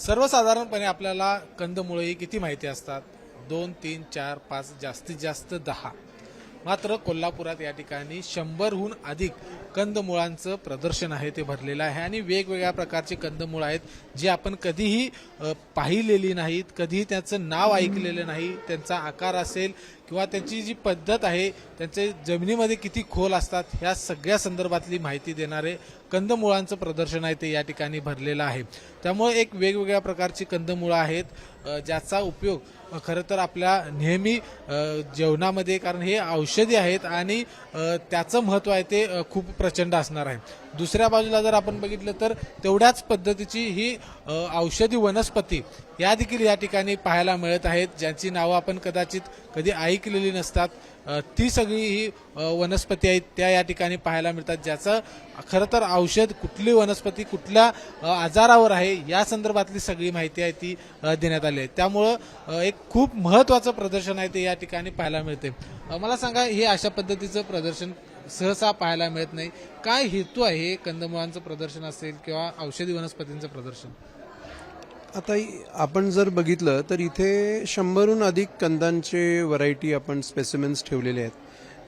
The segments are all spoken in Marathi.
सर्वसाधारणपणे आपल्याला कंदमुळे किती माहिती असतात? 2, 3, 4, 5 जास्तीत जास्त 10. मात्र कोल्हापुरात या ठिकाणी 100हून अधिक कंदमुळांचं प्रदर्शन आहे ते भरलेलं आहे आणि वेगवेगळ्या प्रकारचे कंदमुळ आहेत जे आपण कधीही पाहिलेली नाहीत, कधीही त्याचं नाव ऐकलेलं नाही. त्यांचा आकार असेल किंवा त्यांची जी पद्धत आहे, त्यांचे जमिनीमध्ये किती खोल असतात, ह्या सगळ्या संदर्भातली माहिती देणारे कंदमुळांचं प्रदर्शन आहे ते या ठिकाणी भरलेलं आहे. त्यामुळे एक वेगवेगळ्या प्रकारची कंदमुळं आहेत ज्याचा उपयोग खरं तर आपल्या नेहमी जेवणामध्ये, कारण हे औषधी आहेत आणि त्याचं महत्त्व आहे ते खूप प्रचंड असणार आहे. दुसऱ्या बाजूला जर आपण बघितलं तर तेवढ्याच पद्धतीची ही औषधी वनस्पती या देखील या ठिकाणी पाहायला मिळत आहेत, ज्यांची नावं आपण कदाचित कधी ऐकलेली नसतात. ती सगळी ही वनस्पती आहेत त्या या ठिकाणी पाहायला मिळतात, ज्याचं खरं तर औषध, कुठली वनस्पती कुठल्या आजारावर आहे या संदर्भातली सगळी माहिती आहे ती देण्यात आली आहे. त्यामुळं एक खूप महत्त्वाचं प्रदर्शन आहे ते या ठिकाणी पाहायला मिळते. मला सांगा, हे अशा पद्धतीचं प्रदर्शन सहसा पाहायला मिळत नाही. काय हेतू आहे कंदमुळांचं प्रदर्शन असेल किंवा औषधी वनस्पतींचं प्रदर्शन? आता आपण जर बघितलं तर इथे 100हून अधिक कंदांचे व्हरायटी आपण स्पेसिमेन्स ठेवलेले आहेत.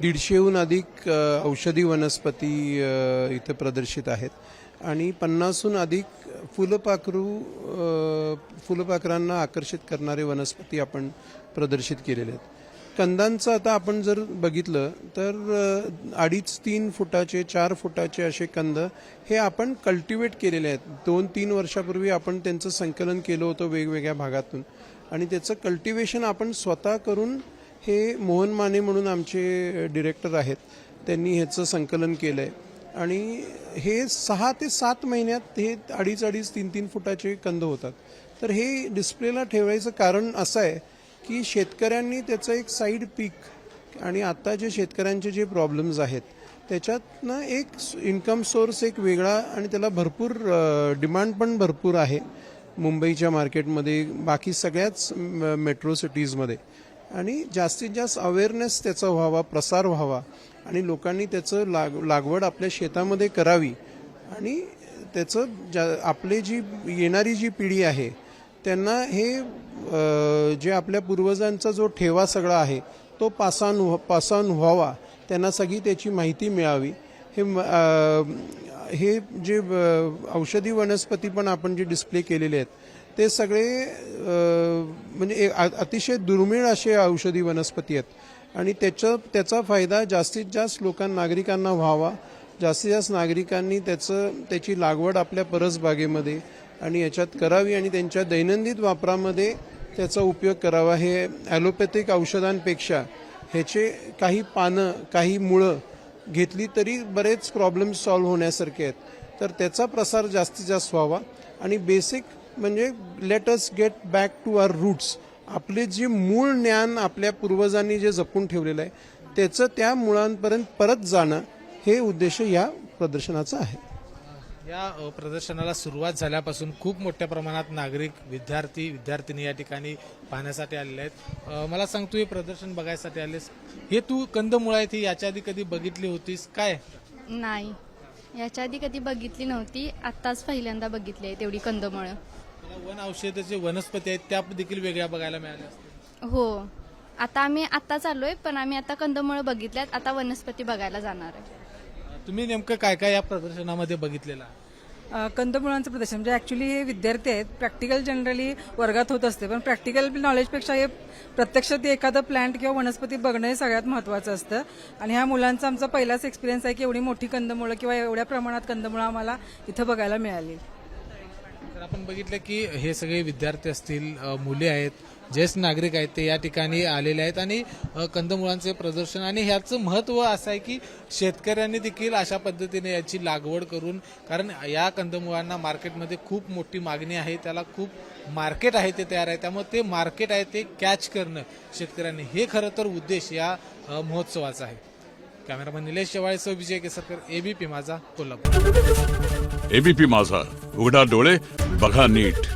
150हून अधिक औषधी वनस्पती इथे प्रदर्शित आहेत आणि 50हून अधिक फुलपाखरांना आकर्षित करणारे वनस्पती आपण प्रदर्शित केलेले आहेत. कंदांचं आता आपण जर बघितलं तर 2.5-3 फुटाचे, 4 फुटाचे असे कंद हे आपण कल्टिवेट केलेले आहेत. 2-3 वर्षापूर्वी आपण त्यांचं संकलन केलं होतं वेगवेगळ्या भागातून आणि त्याचं कल्टिवेशन आपण स्वतः करून, हे मोहन माने म्हणून आमचे डिरेक्टर आहेत, त्यांनी ह्याचं संकलन केलं आहे आणि हे 6 ते 7 महिन्यात हे 2.5-3 फुटाचे कंद होतात. तर हे डिस्प्लेला ठेवायचं कारण असं आहे की शेतकऱ्यांनी त्याचं एक साईड पीक आणि आता जे शेतकऱ्यांचे जे प्रॉब्लेम्स आहेत त्याच्यातनं एक इन्कम सोर्स एक वेगळा, आणि त्याला भरपूर डिमांड पण भरपूर आहे मुंबईच्या मार्केटमध्ये, बाकी सगळ्याच मेट्रो सिटीजमध्ये. आणि जास्तीत जास्त अवेअरनेस त्याचा व्हावा, प्रसार व्हावा आणि लोकांनी त्याचं लागवड आपल्या शेतामध्ये करावी आणि त्याचं आपले जी येणारी जी पिढी आहे त्यांना हे जे आपल्या पूर्वजांचा जो ठेवा सगळा आहे तो पास ऑन व्हावा, त्यांना सगळी त्याची माहिती मिळावी. हे जे औषधी वनस्पती पण आपण जे डिस्प्ले केलेले आहेत ते सगळे म्हणजे अतिशय दुर्मिळ असे औषधी वनस्पती आहेत आणि त्याचा फायदा जास्तीत जास्त नागरिकांना व्हावा. जास्तीत जास्त नागरिकांनी त्याची लागवड आपल्या परसबागेमध्ये आणि याच्यात करावी आणि त्यांच्या दैनंदिन वापरामध्ये त्याचा उपयोग करावा. हे ॲलोपॅथिक औषधांपेक्षा ह्याचे काही पानं, काही मुळं घेतली तरी बरेच प्रॉब्लेम्स सॉल्व्ह होण्यासारखे आहेत. तर त्याचा प्रसार जास्तीत जास्त व्हावा आणि बेसिक म्हणजे let us get back to our roots. आपले जे मूळ ज्ञान आपल्या पूर्वजांनी जे जपून ठेवलेलं आहे त्याचं त्या मुळांपर्यंत परत जाणं, हे उद्देश या प्रदर्शनाचा आहे. या प्रदर्शनाला सुरुवात झाल्यापासून खूप मोठ्या प्रमाणात नागरिक, विद्यार्थी या ठिकाणी पाहण्यासाठी आलेले आहेत. मला सांग, तू हे प्रदर्शन बघायसाठी आलेस, हे तू कंदमुळं आहेत ही याच्या आधी कधी बघितली होतीस काय? नाही, याच्या आधी कधी बघितली नव्हती, आत्ताच पहिल्यांदा बघितली आहे तेवढी कंदमुळं. वन औषधाचे वनस्पती आहेत त्या देखील वेगळ्या बघायला मिळाल्या असतील. हो, आता आम्ही आत्ता चाललोय, पण आम्ही आता कंदमुळं बघितल्यात, आता वनस्पती बघायला जाणार आहे. तुम्ही नेमकं काय काय या प्रदर्शनामध्ये बघितलेलं? कंदमुळांचं प्रदर्शन म्हणजे ॲक्च्युली हे विद्यार्थी आहेत, प्रॅक्टिकल जनरली वर्गात होत असते, पण प्रॅक्टिकल नॉलेजपेक्षा हे प्रत्यक्षात एखादं प्लांट किंवा वनस्पती बघणं हे सगळ्यात महत्त्वाचं असतं. आणि ह्या मुलांचा आमचा पहिलाच एक्सपिरियन्स आहे की एवढी मोठी कंदमुळं किंवा एवढ्या प्रमाणात कंदमुळं आम्हाला इथं बघायला मिळाली. तर आपण बघितलं की हे सगळे विद्यार्थी असतील, मुले आहेत, ज्येष्ठ नागरिक आहेत, ते या ठिकाणी आलेले आहेत आणि कंदमुळांचे प्रदर्शन. आणि ह्याचं महत्त्व असं आहे की शेतकऱ्यांनी देखील अशा पद्धतीने याची लागवड करून, कारण या कंदमुळांना मार्केटमध्ये खूप मोठी मागणी आहे, त्याला खूप मार्केट आहे ते तयार आहे, त्यामुळे ते मार्केट आहे ते कॅच करणं शेतकऱ्यांनी, हे खरं तर उद्देश या महोत्सवाचा आहे. कॅमेरामन निलेश शेवाळेसह विजय केसरकर, एबीपी माझा, कोल्हापूर. एबीपी माझा, उघडा डोळे बघा नीट.